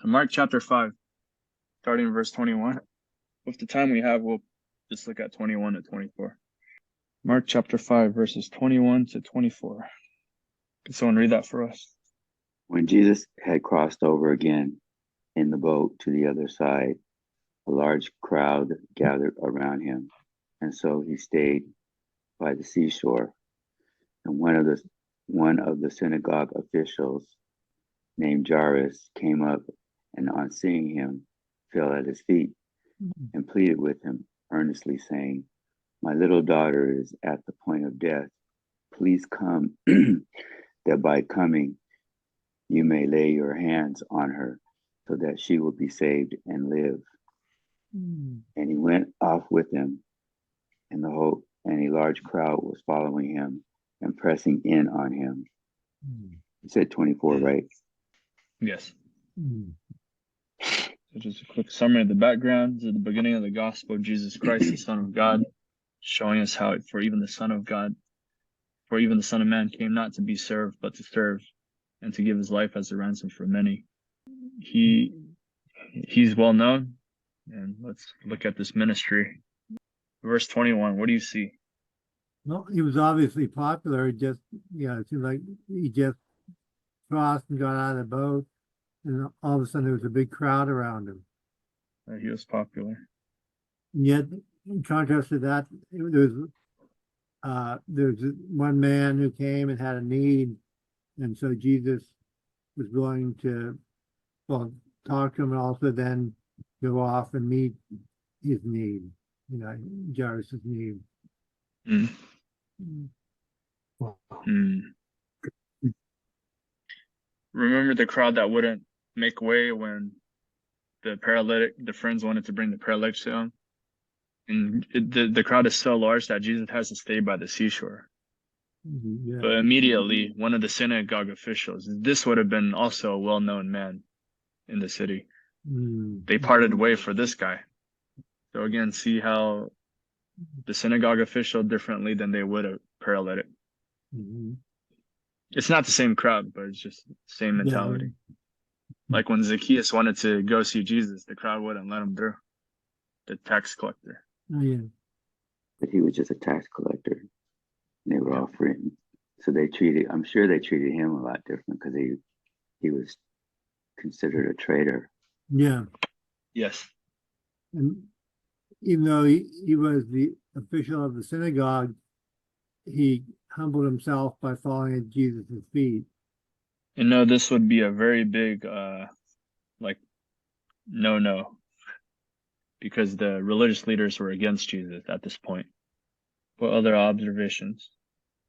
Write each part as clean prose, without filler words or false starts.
Mark chapter 5, starting in verse 21. With the time we have, we'll just look at 21 to 24. Mark chapter 5, verses 21 to 24. Can someone read that for us? When Jesus had crossed over again in the boat to the other side, a large crowd gathered around him, and so he stayed by the seashore. And one of the synagogue officials, named Jairus, came up and on seeing him, fell at his feet and pleaded with him earnestly, saying, "My little daughter is at the point of death. Please come, that by coming you may lay your hands on her, so that she will be saved and live." And he went off with them, and a large crowd was following him and pressing in on him. You said 24, right? Yes. So just a quick summary of the background. This is the beginning of the gospel of Jesus Christ, the Son of God, showing us how for even the Son of Man came not to be served, but to serve, and to give his life as a ransom for many. He's well known, and let's look at this ministry. Verse 21, what do you see? Well, he was obviously popular. It seemed like he just crossed and got out of the boat, and all of a sudden there was a big crowd around him. He was popular. And yet, in contrast to that, there was one man who came and had a need, and so Jesus was willing to, talk to him and also then go off and meet his need, Jairus' need. Remember the crowd that wouldn't make way when the friends wanted to bring the paralytic to him? And the crowd is so large that Jesus has to stay by the seashore. Yeah. But immediately, one of the synagogue officials, this would have been also a well-known man in the city. They parted way for this guy. So again, see how the synagogue official differently than they would a paralytic. It's not the same crowd, but it's just the same mentality. Like when Zacchaeus wanted to go see Jesus, the crowd wouldn't let him through. The tax collector. Oh, yeah. But he was just a tax collector. And they were offering. So I'm sure they treated him a lot different because he was considered a traitor. Yeah. Yes. And even though he was the official of the synagogue, he humbled himself by falling at Jesus' feet. And no, this would be a very big, no, because the religious leaders were against Jesus at this point. What other observations?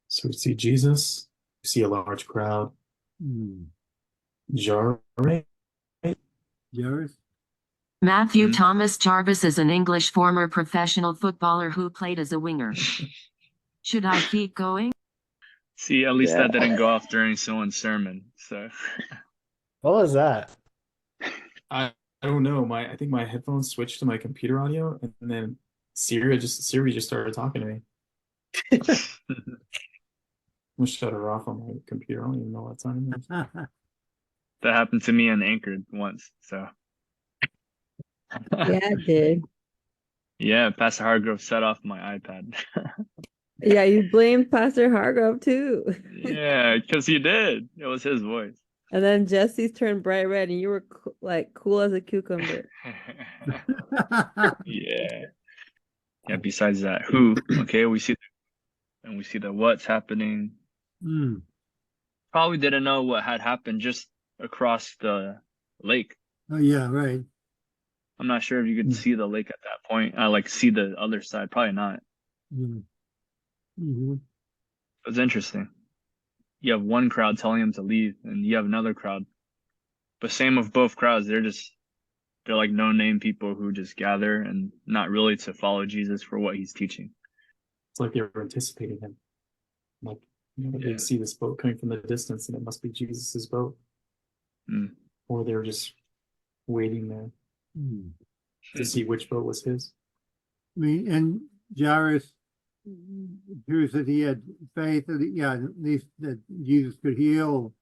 So we see Jesus, we see a large crowd. Jairus? Matthew Thomas Jarvis is an English former professional footballer who played as a winger. Should I keep going? See, at least that didn't go off during someone's sermon. So What was that? I don't know. I think my headphones switched to my computer audio, and then Siri just started talking to me. I'm gonna shut her off on my computer. I don't even know what time it is. that happened to me in Anchored once. So Yeah, it did. yeah, Pastor Hargrove set off my iPad. Yeah, you blamed Pastor Hargrove too. Yeah, because he did. It was his voice. And then Jesse's turned bright red, and you were cool as a cucumber. Yeah. Besides that, who? Okay, we see the what's happening. Probably didn't know what had happened just across the lake. Oh yeah, right. I'm not sure if you could see the lake at that point. See the other side. Probably not. It was interesting. You have one crowd telling him to leave, and you have another crowd. But same with both crowds. They're like no-name people who just gather and not really to follow Jesus for what he's teaching. It's like they were anticipating him. They see this boat coming from the distance, and it must be Jesus's boat. Or they're just waiting there to see which boat was his. And Jairus appears that he had faith that, at least that Jesus could heal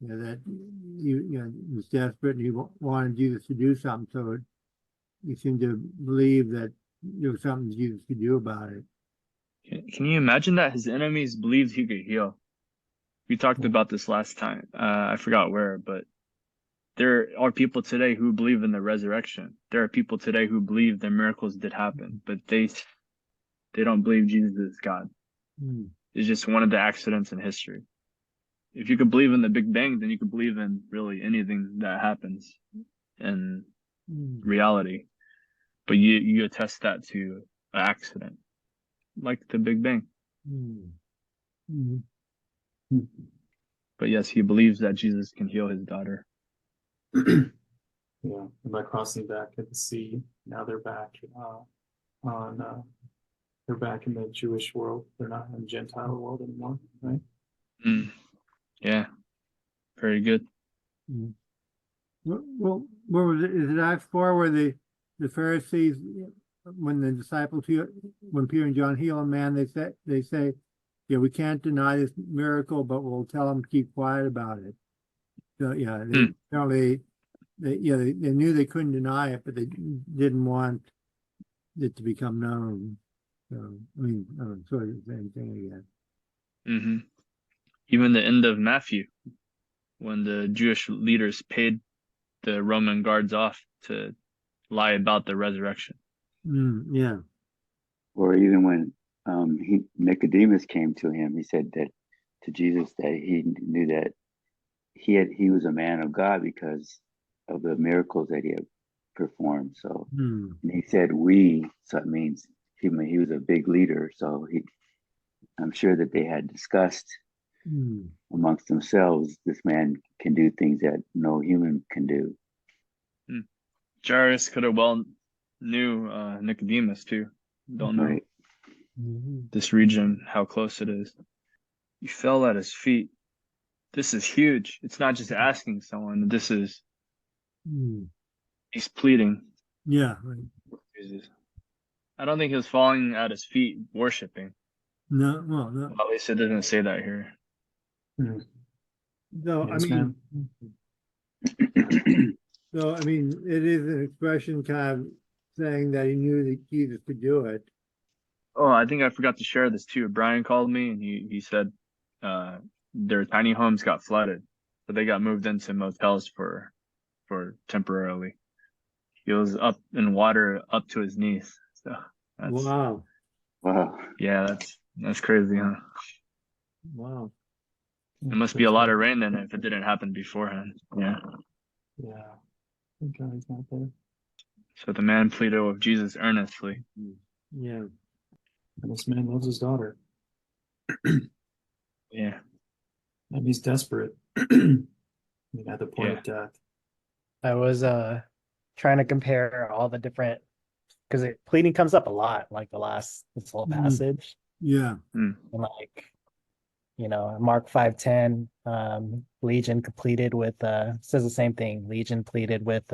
that he was desperate and he wanted Jesus to do something. So he seemed to believe that there was something Jesus could do about it. Can you imagine that his enemies believed he could heal? We talked about this last time. I forgot where, but there are people today who believe in the resurrection. There are people today who believe the miracles did happen, but they don't believe Jesus is God. It's just one of the accidents in history. If you could believe in the Big Bang, then you could believe in really anything that happens in reality. But you attest that to an accident, like the Big Bang. But yes, he believes that Jesus can heal his daughter. Yeah, and by crossing back at the sea, now they're back they're back in the Jewish world. They're not in the Gentile world anymore, right? Yeah, very good. Well, where was it? Is it Acts 4 where the Pharisees, when the disciples when Peter and John heal a man, they say, yeah, we can't deny this miracle, but we'll tell them to keep quiet about it. So yeah, apparently they knew they couldn't deny it, but they didn't want it to become known. So I mean, sort of the same thing again. Even the end of Matthew, when the Jewish leaders paid the Roman guards off to lie about the resurrection. Yeah. Or even when Nicodemus came to him, he said that to Jesus that he knew that he was a man of God because of the miracles that he had performed. So and he said so it means he was a big leader. So I'm sure that they had discussed amongst themselves, this man can do things that no human can do. Jairus could have well knew Nicodemus too. Don't know this region, how close it is. He fell at his feet. This is huge. It's not just asking someone. This is he's pleading. Yeah. Jesus. I don't think he was falling at his feet worshiping. No, well, no. At least it doesn't say that here. No, Yes, I mean, so I mean, it is an expression kind of saying that he knew that Jesus could do it. Oh, I think I forgot to share this too. Brian called me and he said their tiny homes got flooded, so they got moved into motels for temporarily. He was up in water up to his knees. So that's, Wow. yeah, that's crazy, huh? Wow. It must be a lot of rain then if it didn't happen beforehand. Yeah. Yeah. Thank God he's not there. So the man pleaded with Jesus earnestly. Yeah. And this man loves his daughter. Yeah. And he's desperate. At the point of death. I was trying to compare all the different, because pleading comes up a lot, like this whole passage. Yeah. And like, Mark 5:10, Legion pleaded with says the same thing. Legion pleaded with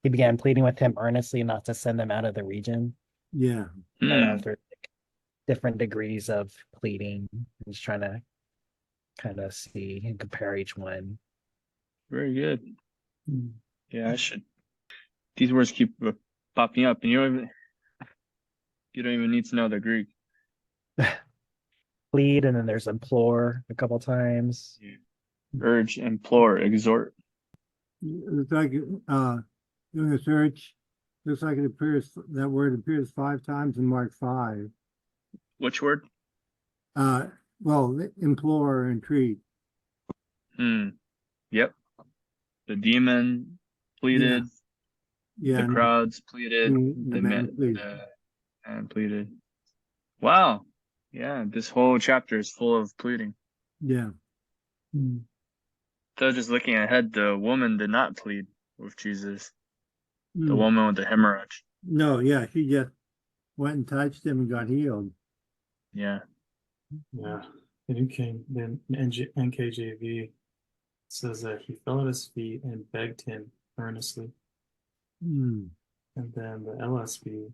he began pleading with him earnestly not to send them out of the region. Yeah. Through different degrees of pleading. I'm just trying to kind of see and compare each one. Very good. Yeah, I should. These words keep popping up, and you don't even need to know the Greek. Plead, and then there's implore a couple times. Urge, implore, exhort. It's like doing a search. Looks like that word appears 5 times in Mark 5. Which word? Well, implore or entreat. Yep. The demon pleaded. Yeah. The crowds pleaded. The man pleaded. Wow. Yeah, this whole chapter is full of pleading. Yeah. So just looking ahead, the woman did not plead with Jesus. The woman with the hemorrhage. No, yeah, she just went and touched him and got healed. Yeah. Yeah. Then NKJV says that he fell at his feet and begged him earnestly. And then the LSB,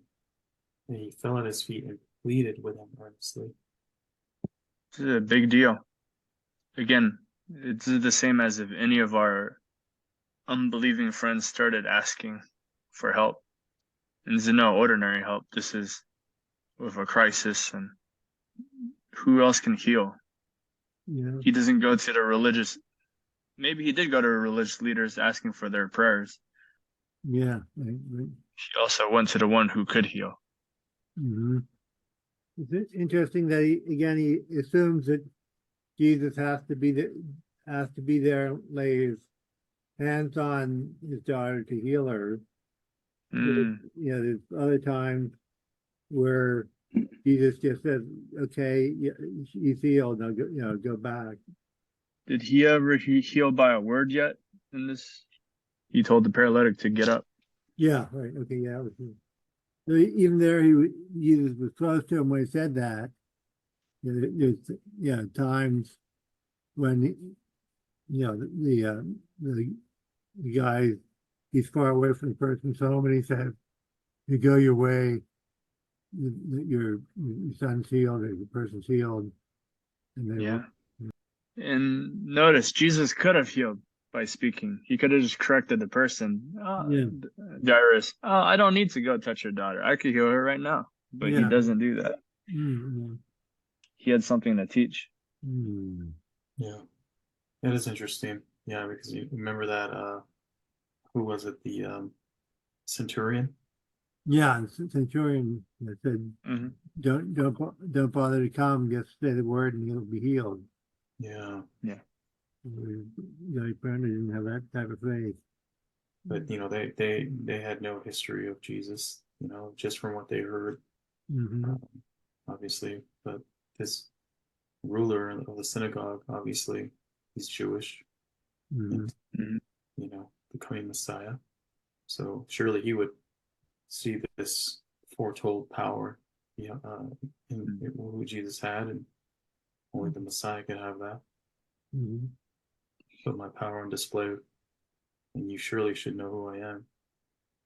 he fell at his feet and pleaded with him earnestly. This is a big deal. Again, It's the same as if any of our unbelieving friends started asking for help. And this is no ordinary help. This is with a crisis, and who else can heal? Yeah, He doesn't go to the religious. Maybe he did go to religious leaders asking for their prayers. yeah. Right. He also went to the one who could heal. Mm-hmm. It's interesting that he assumes that Jesus has to be there, lay his hands on his daughter to heal her. Mm, You know, there's other times where Jesus just says, "Okay, he's healed. Now go back." did he ever heal by a word yet in this? He told the paralytic to get up. Yeah, right. Okay, yeah, that was him. So even there, Jesus was close to him when he said that. You know, there's times when the guy, he's far away from the person's home, and he says, "You go your way. Your son's healed, or your person's healed." And they Yeah. And notice Jesus could have healed by speaking. He could have just corrected the person. Yeah. Jairus, I don't need to go touch your daughter. I could heal her right now. But he Yeah. doesn't do that. Mm-hmm. He had something to teach. Mm-hmm. Yeah, that is interesting. Yeah, because you remember that who was it? The centurion. Yeah, the centurion said, Mhm. don't bother to come. Just say the word, and you'll be healed." Yeah, He apparently didn't have that type of faith. but they had no history of Jesus. Just from what they heard, Mm-hmm. obviously. But this ruler of the synagogue, obviously, he's Jewish. Mm-hmm. And, the coming Messiah. So surely he would see this foretold power, in who Jesus had, and only the Messiah could have that. Mm-hmm. Put my power on display, and you surely should know who I am,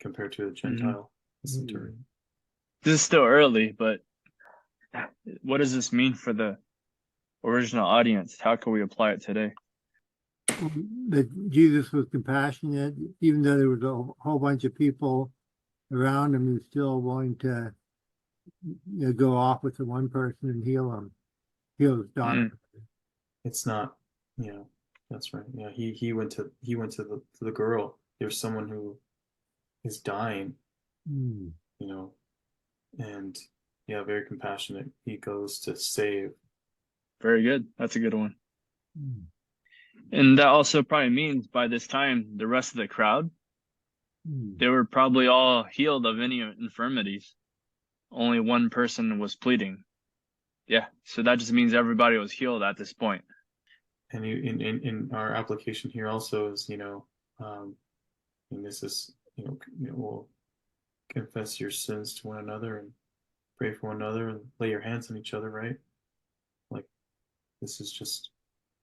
compared to a Gentile, the centurion. This is still early, but what does this mean for the original audience? How can we apply it today? That Jesus was compassionate, even though there was a whole bunch of people around him. He was still willing to go off with the one person and heal his daughter. It's not, that's right. Yeah, he went to the girl. There's someone who is dying, Mm. And very compassionate. He goes to save. Very good. That's a good one. Mm. And that also probably means by this time, the rest of the crowd, they were probably all healed of any infirmities. Only one person was pleading. Yeah, so that just means everybody was healed at this point. And in our application here also is, and this is, we'll confess your sins to one another and pray for one another and lay your hands on each other, right? Like, this is just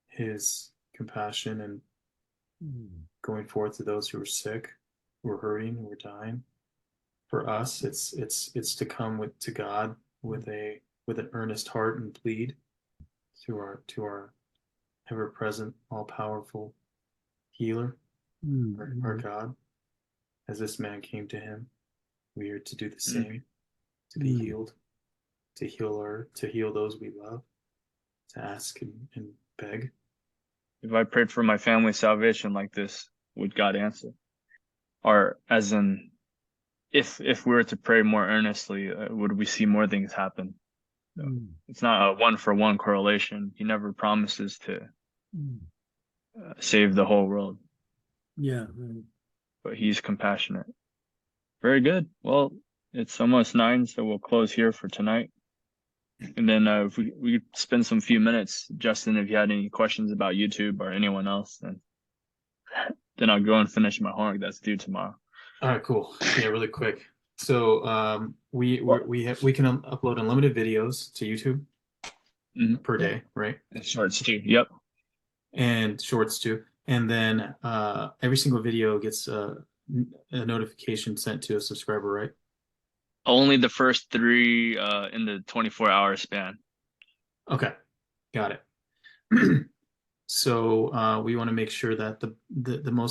his compassion and going forth to those who are sick, who are hurting, who are dying. For us, it's to come to God with an earnest heart and plead to our ever-present, all-powerful healer, our God. As this man came to him, we are to do the same, to be healed, to heal those we love, to ask and beg. If I prayed for my family's salvation like this, would God answer? Or as in, if we were to pray more earnestly, would we see more things happen? So it's not a one-for-one correlation. He never promises to save the whole world. Yeah, right. But he's compassionate. Very good. Well, it's almost 9, so we'll close here for tonight. And then if we spend some few minutes, Justin, if you had any questions about YouTube or anyone else, then I'll go and finish my homework that's due tomorrow. All right, cool. Yeah, really quick. So we can upload unlimited videos to YouTube per day, right? And shorts too. Yep. And shorts too. And then every single video gets a notification sent to a subscriber, right? Only the first 3 in the 24-hour span. Okay, got it. So we want to make sure that the most